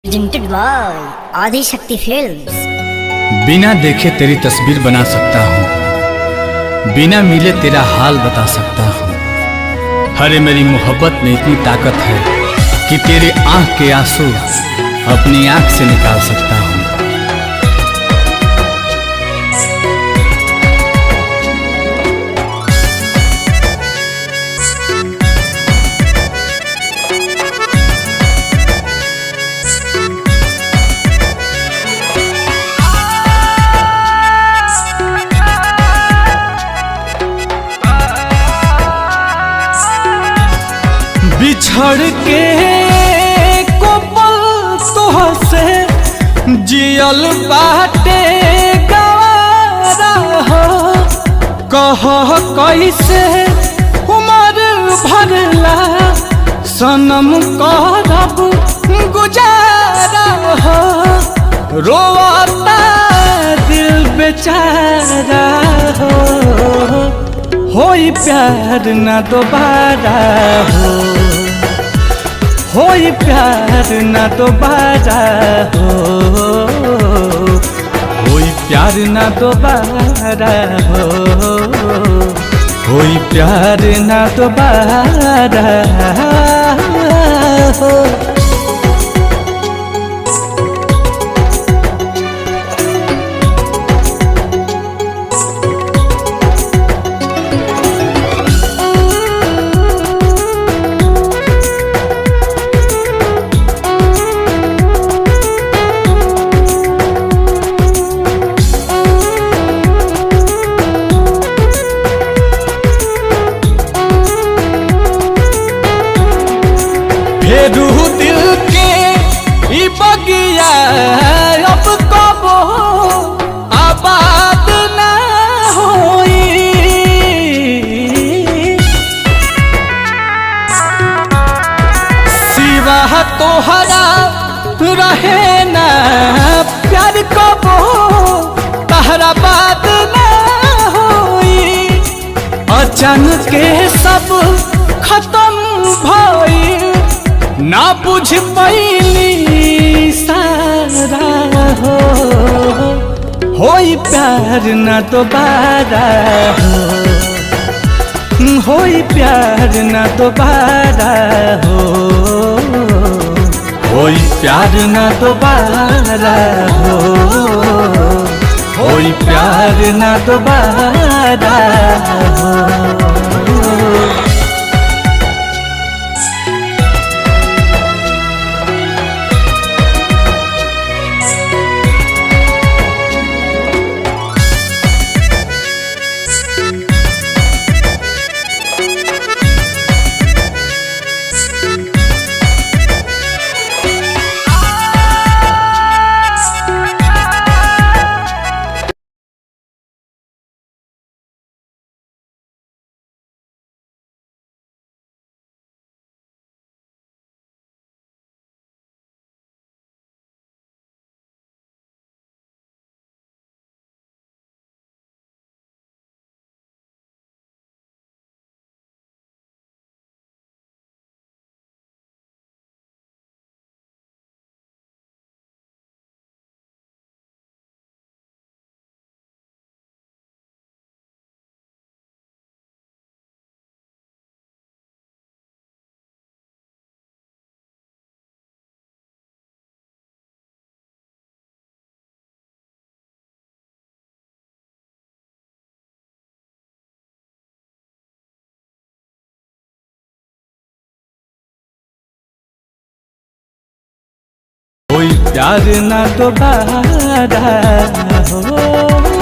Presented by आदि शक्ति films. बिना देखे तेरी तस्वीर बना सकता हूँ, बिना मिले तेरा हाल बता सकता हूँ। अरे मेरी मोहब्बत में इतनी ताकत है कि तेरे आँख के आंसू अपनी आँख से निकाल सकता हूँ। बिछड़ के कोपल तोह से जियल बाटे गवारा हो। कह कैसे उमर भरला सनम करब गुजारा हो। रोता दिल बेचारा होई प्यार ना दोबारा होई प्यार ना दोबारा होई प्यार ना दोबारा होई प्यार ना दोबारा फेरू दिल के ई बगिया अब कबो आबाद ना होई। सिवा तोहरा रहे ना प्यार कबो तहरा बात ना होई। अचानक के सब खत्म भई ना बुझ पैली सारा होई प्यार ना दोबारा होई प्यार ना दोबारा होई प्यार ना दोबारा होई प्यार ना दोबारा होई प्यार ना दोबारा हो।